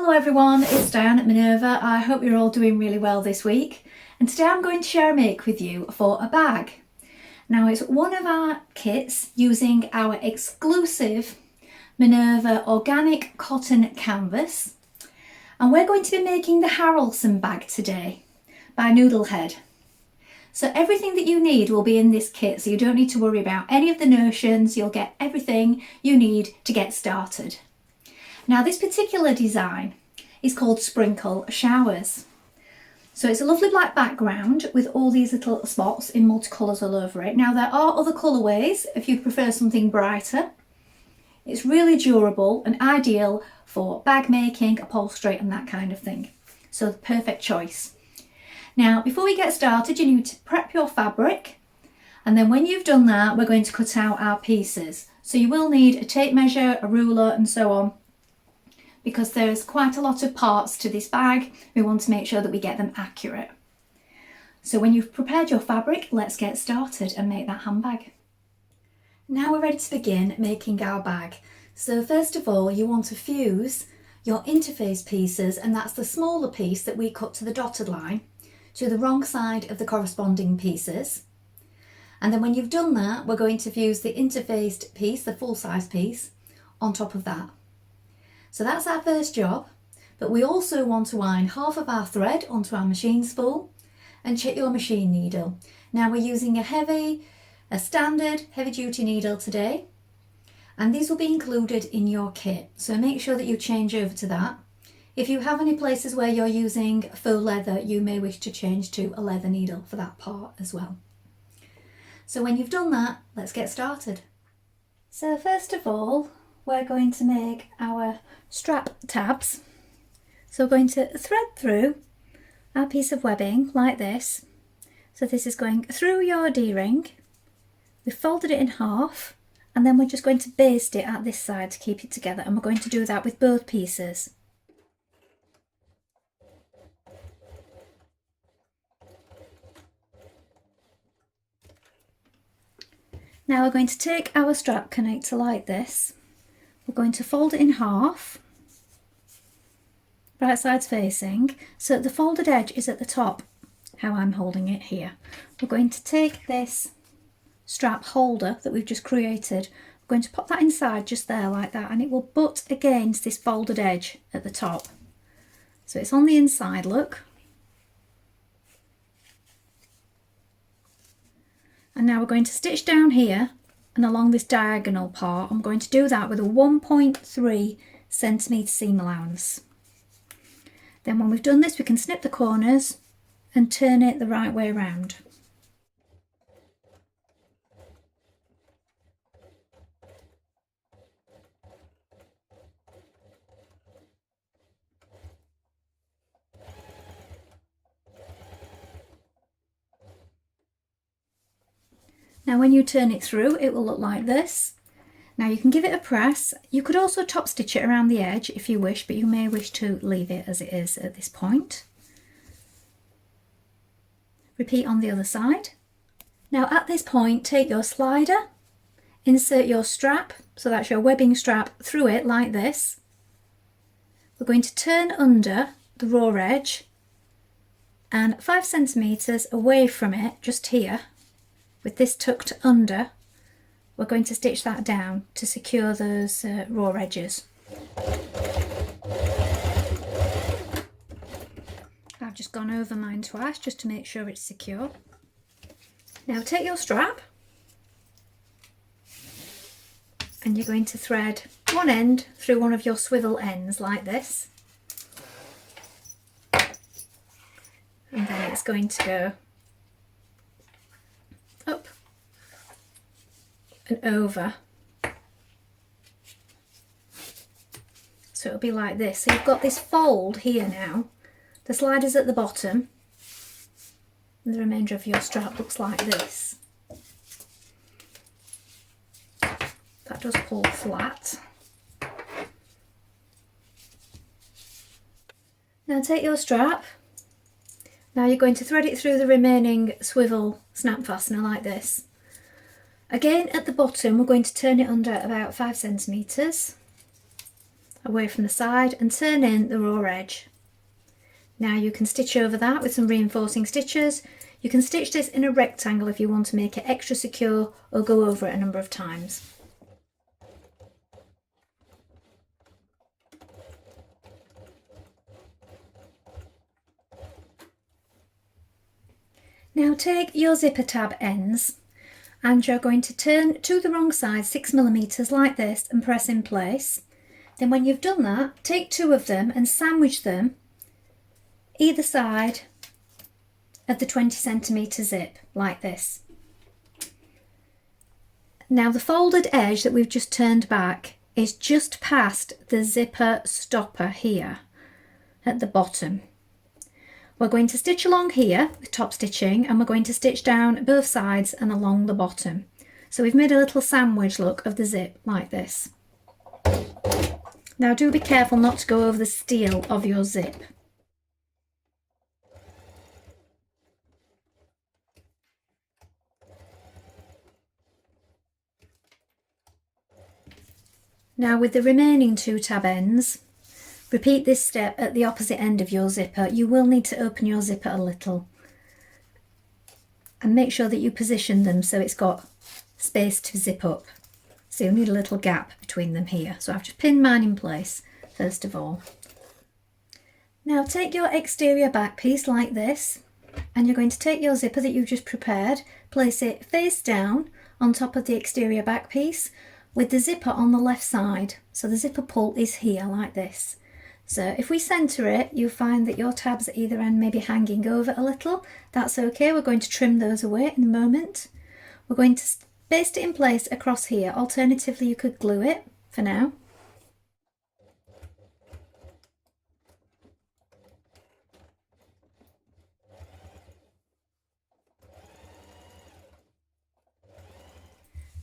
Hello everyone, it's Dianne at Minerva. I hope you're all doing really well this week. And today I'm going to share a make with you for a bag. Now it's one of our kits using our exclusive Minerva organic cotton canvas. And we're going to be making the Haralson bag today by Noodlehead. So everything that you need will be in this kit, so you don't need to worry about any of the notions. You'll get everything you need to get started. Now this particular design is called Sprinkle Showers. So it's a lovely black background with all these little spots in multicolours all over it. Now there are other colourways if you prefer something brighter. It's really durable and ideal for bag making, upholstery and that kind of thing. So the perfect choice. Now before we get started you need to prep your fabric, and then when you've done that we're going to cut out our pieces. So you will need a tape measure, a ruler and so on, because there's quite a lot of parts to this bag. We want to make sure that we get them accurate. So when you've prepared your fabric, let's get started and make that handbag. Now we're ready to begin making our bag. So first of all, you want to fuse your interface pieces, and that's the smaller piece that we cut to the dotted line, to the wrong side of the corresponding pieces. And then when you've done that, we're going to fuse the interfaced piece, the full size piece, on top of that. So that's our first job, but we also want to wind half of our thread onto our machine spool and check your machine needle. Now we're using a standard heavy duty needle today, and these will be included in your kit. So make sure that you change over to that. If you have any places where you're using faux leather, you may wish to change to a leather needle for that part as well. So when you've done that, let's get started. So first of all, we're going to make our strap tabs. So we're going to thread through our piece of webbing like this. So this is going through your D-ring. We've folded it in half, and then we're just going to baste it at this side to keep it together, and we're going to do that with both pieces. Now we're going to take our strap connector like this. We're going to fold it in half, right sides facing, so the folded edge is at the top, how I'm holding it here. We're going to take this strap holder that we've just created, we're going to pop that inside just there like that, and it will butt against this folded edge at the top. So it's on the inside, look. And now we're going to stitch down here and along this diagonal part. I'm going to do that with a 1.3 centimetre seam allowance. Then when we've done this, we can snip the corners and turn it the right way around. Now when you turn it through, it will look like this. Now you can give it a press. You could also top stitch it around the edge if you wish, but you may wish to leave it as it is at this point. Repeat on the other side. Now at this point, take your slider, insert your strap, so that's your webbing strap, through it like this. We're going to turn under the raw edge, and 5 centimetres away from it, just here, with this tucked under, we're going to stitch that down to secure those raw edges. I've just gone over mine twice just to make sure it's secure. Now take your strap and you're going to thread one end through one of your swivel ends like this, and then it's going to go up and over, so it'll be like this. So you've got this fold here now, the slider's at the bottom, and the remainder of your strap looks like this. That does pull flat. Now take your strap. Now you're going to thread it through the remaining swivel snap fastener like this. Again at the bottom we're going to turn it under about 5 centimetres, away from the side and turn in the raw edge. Now you can stitch over that with some reinforcing stitches. You can stitch this in a rectangle if you want to make it extra secure or go over it a number of times. Now take your zipper tab ends and you're going to turn to the wrong side 6mm like this and press in place. Then when you've done that, take 2 of them and sandwich them either side of the 20cm zip like this. Now the folded edge that we've just turned back is just past the zipper stopper here at the bottom. We're going to stitch along here with top stitching and we're going to stitch down both sides and along the bottom. So we've made a little sandwich look of the zip like this. Now do be careful not to go over the steel of your zip. Now with the remaining 2 tab ends, repeat this step at the opposite end of your zipper. You will need to open your zipper a little and make sure that you position them so it's got space to zip up. So you'll need a little gap between them here. So I've just pinned mine in place first of all. Now take your exterior back piece like this and you're going to take your zipper that you've just prepared, place it face down on top of the exterior back piece with the zipper on the left side. So the zipper pull is here like this. So if we centre it, you'll find that your tabs at either end may be hanging over a little. That's okay, we're going to trim those away in a moment. We're going to baste it in place across here. Alternatively, you could glue it for now.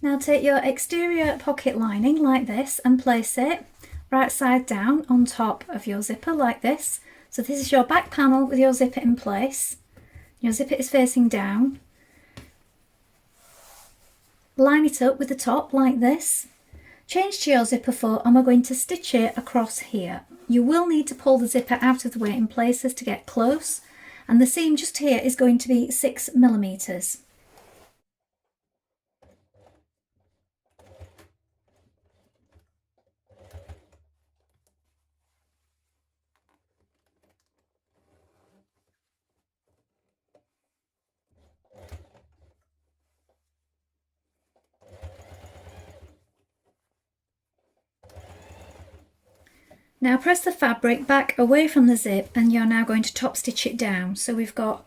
Now take your exterior pocket lining like this and place it right side down on top of your zipper like this. So this is your back panel with your zipper in place. Your zipper is facing down. Line it up with the top like this. Change to your zipper foot and we're going to stitch it across here. You will need to pull the zipper out of the way in places to get close, and the seam just here is going to be 6mm. Now press the fabric back away from the zip and you're now going to top stitch it down. So we've got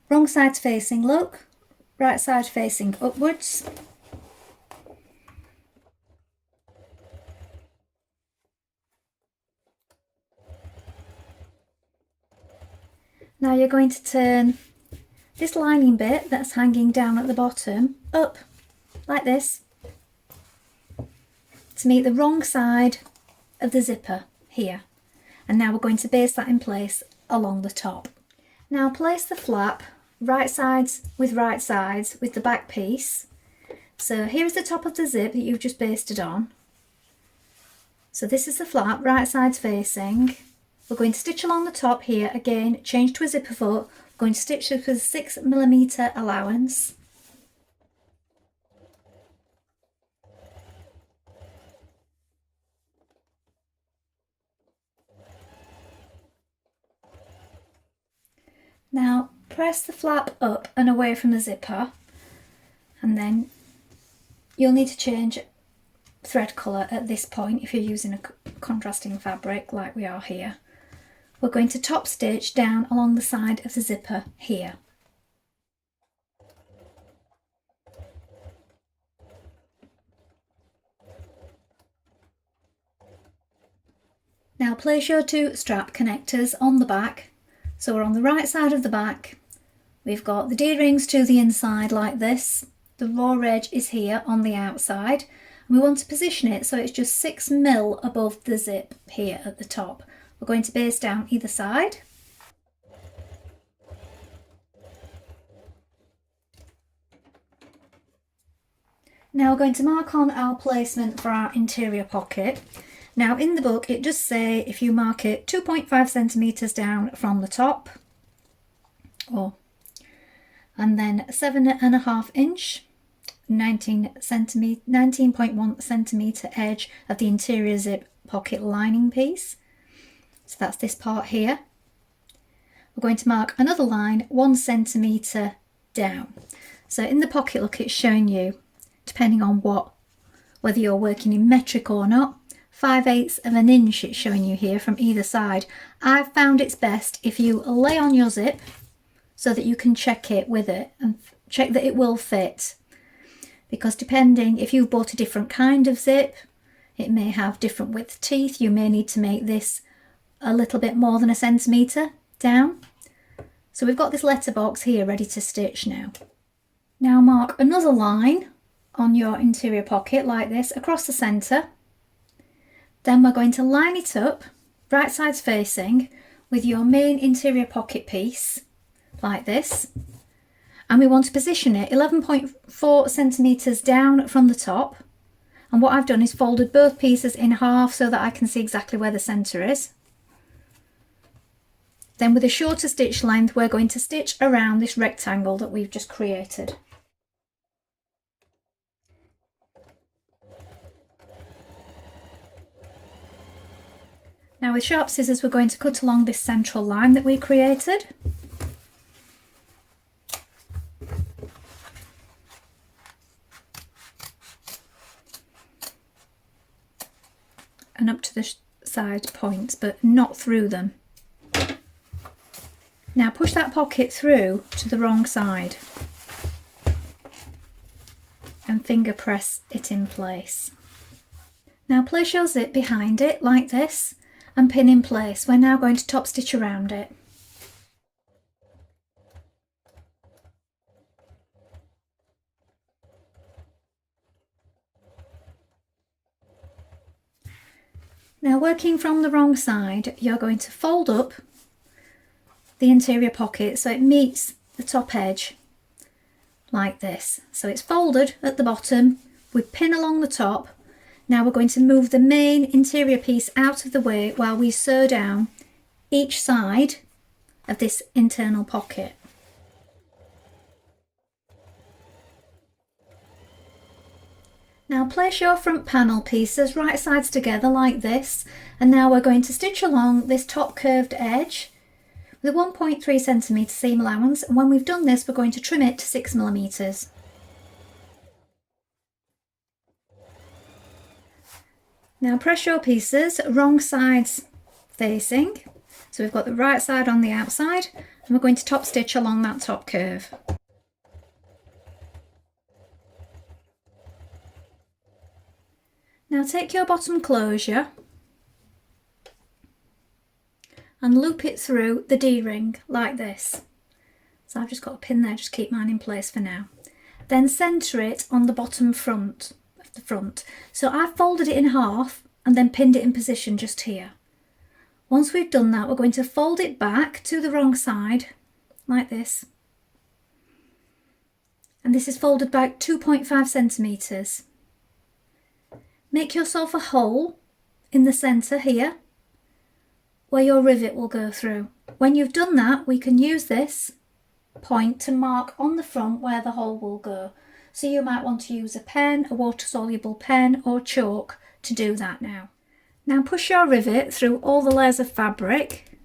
wrong sides facing look, right side facing upwards. Now you're going to turn this lining bit that's hanging down at the bottom up like this to meet the wrong side of the zipper here, and now we're going to baste that in place along the top. Now place the flap right sides with the back piece. So here's the top of the zip that you've just basted on. So this is the flap, right sides facing. We're going to stitch along the top here again, change to a zipper foot. We're going to stitch this with a 6mm allowance. Now press the flap up and away from the zipper, and then you'll need to change thread colour at this point if you're using a contrasting fabric like we are here. We're going to top stitch down along the side of the zipper here. Now place your 2 strap connectors on the back. So we're on the right side of the back. We've got the D-rings to the inside like this. The raw edge is here on the outside. And we want to position it so it's just 6mm above the zip here at the top. We're going to baste down either side. Now we're going to mark on our placement for our interior pocket. Now in the book it does say if you mark it 2.5 centimetres down from the top, and then 7.5 inch, 19.1 centimetre edge of the interior zip pocket lining piece. So that's this part here. We're going to mark another line 1 centimetre down. So in the pocket look, it's showing you, depending on whether you're working in metric or not, 5/8 of an inch it's showing you here from either side. I've found it's best if you lay on your zip so that you can check it with it and check that it will fit. Because depending, if you've bought a different kind of zip, it may have different width teeth. You may need to make this a little bit more than 1 centimetre down. So we've got this letterbox here ready to stitch now. Now mark another line on your interior pocket like this across the centre. Then we're going to line it up, right sides facing, with your main interior pocket piece like this. And we want to position it 11.4 centimetres down from the top. And what I've done is folded both pieces in half so that I can see exactly where the centre is. Then with a shorter stitch length, we're going to stitch around this rectangle that we've just created. Now with sharp scissors, we're going to cut along this central line that we created. And up to the side points, but not through them. Now push that pocket through to the wrong side and finger press it in place. Now place your zip behind it like this and pin in place. We're now going to top stitch around it. Now working from the wrong side, you're going to fold up the interior pocket so it meets the top edge like this. So it's folded at the bottom, we pin along the top. Now we're going to move the main interior piece out of the way while we sew down each side of this internal pocket. Now place your front panel pieces right sides together like this, and now we're going to stitch along this top curved edge with a 1.3 centimetre seam allowance, and when we've done this we're going to trim it to 6 millimetres. Now press your pieces wrong sides facing, so we've got the right side on the outside, and we're going to top stitch along that top curve. Now take your bottom closure and loop it through the D-ring like this. So I've just got a pin there, just keep mine in place for now. Then centre it on the bottom front of the front. So I've folded it in half and then pinned it in position just here. Once we've done that, we're going to fold it back to the wrong side like this. And this is folded back 2.5 centimetres. Make yourself a hole in the centre here where your rivet will go through. When you've done that, we can use this point to mark on the front where the hole will go. So you might want to use a pen, a water-soluble pen or chalk to do that now. Now push your rivet through all the layers of fabric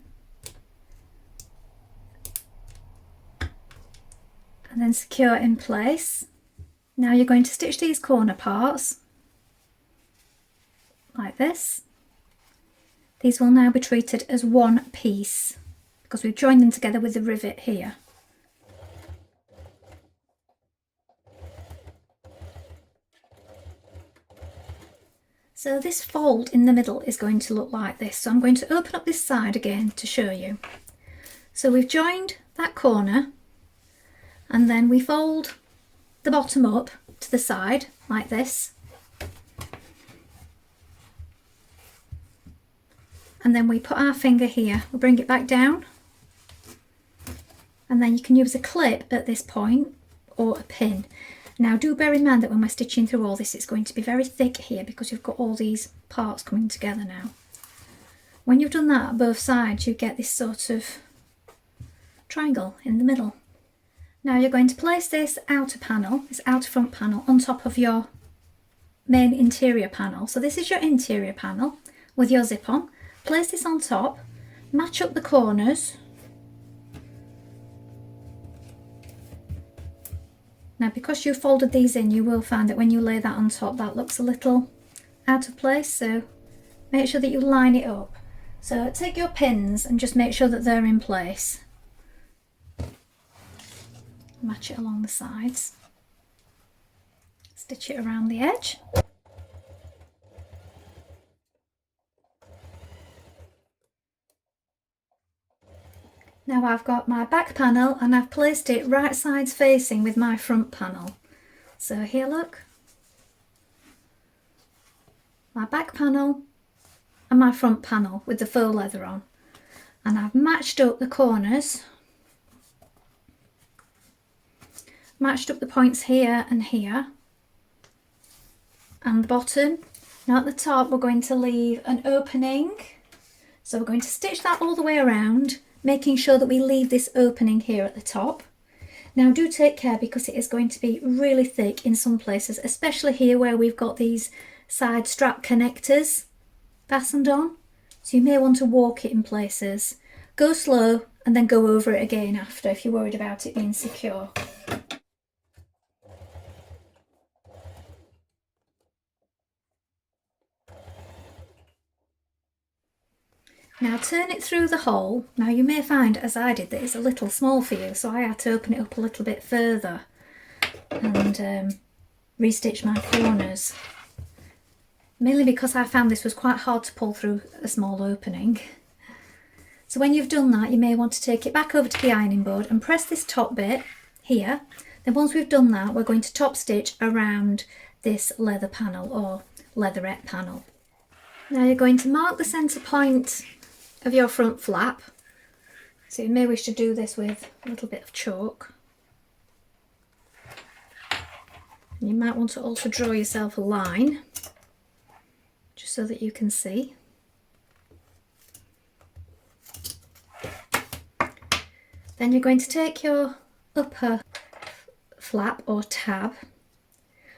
and then secure in place. Now you're going to stitch these corner parts like this. These will now be treated as one piece because we've joined them together with the rivet here. So this fold in the middle is going to look like this. So I'm going to open up this side again to show you. So we've joined that corner and then we fold the bottom up to the side like this. And then we put our finger here, we'll bring it back down, and then you can use a clip at this point or a pin. Now do bear in mind that when we're stitching through all this, it's going to be very thick here because you've got all these parts coming together now. When you've done that at both sides, you get this sort of triangle in the middle. Now you're going to place this outer panel, this outer front panel, on top of your main interior panel. So this is your interior panel with your zip on. Place this on top, match up the corners. Now because you folded these in, you will find that when you lay that on top, that looks a little out of place, so make sure that you line it up. So take your pins and just make sure that they're in place. Match it along the sides. Stitch it around the edge. Now I've got my back panel and I've placed it right sides facing with my front panel. So here, look, my back panel and my front panel with the faux leather on, and I've matched up the corners, matched up the points here and here, and the bottom. Now at the top we're going to leave an opening, so we're going to stitch that all the way around, making sure that we leave this opening here at the top. Now do take care because it is going to be really thick in some places, especially here where we've got these side strap connectors fastened on, so you may want to walk it in places. Go slow and then go over it again after if you're worried about it being secure. Now turn it through the hole. Now you may find, as I did, that it's a little small for you, so I had to open it up a little bit further and restitch my corners. Mainly because I found this was quite hard to pull through a small opening. So when you've done that, you may want to take it back over to the ironing board and press this top bit here. Then once we've done that, we're going to top stitch around this leather panel or leatherette panel. Now you're going to mark the centre point of your front flap. So you may wish to do this with a little bit of chalk. And you might want to also draw yourself a line, just so that you can see. Then you're going to take your upper flap or tab.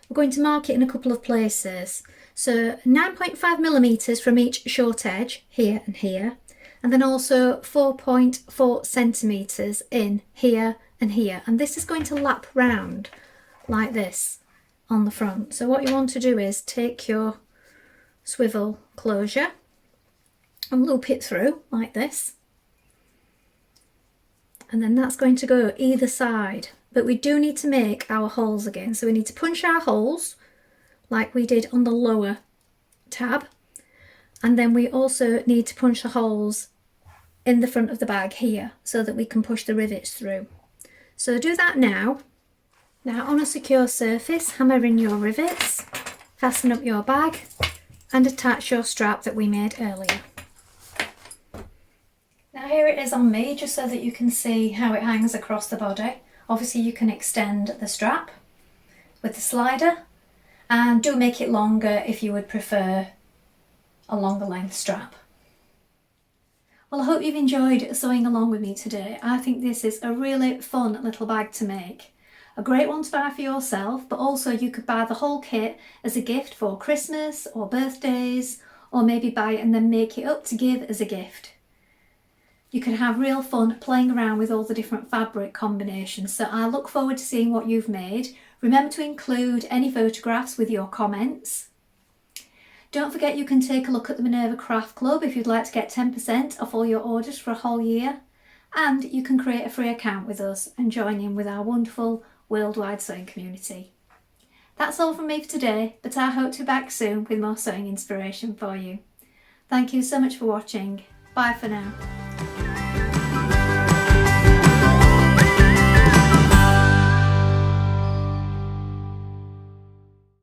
We're going to mark it in a couple of places. So 9.5mm from each short edge, here and here, and then also 4.4cm in here and here. And this is going to lap round like this on the front. So what you want to do is take your swivel closure and loop it through like this. And then that's going to go either side. But we do need to make our holes again. So we need to punch our holes like we did on the lower tab. And then we also need to punch the holes in the front of the bag here so that we can push the rivets through. So do that now. Now on a secure surface, hammer in your rivets, fasten up your bag and attach your strap that we made earlier. Now here it is on me, just so that you can see how it hangs across the body. Obviously you can extend the strap with the slider, and do make it longer if you would prefer a longer length strap. Well, I hope you've enjoyed sewing along with me today. I think this is a really fun little bag to make. A great one to buy for yourself, but also you could buy the whole kit as a gift for Christmas or birthdays, or maybe buy it and then make it up to give as a gift. You can have real fun playing around with all the different fabric combinations, so I look forward to seeing what you've made. Remember to include any photographs with your comments. Don't forget you can take a look at the Minerva Craft Club if you'd like to get 10% off all your orders for a whole year, and you can create a free account with us and join in with our wonderful worldwide sewing community. That's all from me for today, but I hope to be back soon with more sewing inspiration for you. Thank you so much for watching. Bye for now.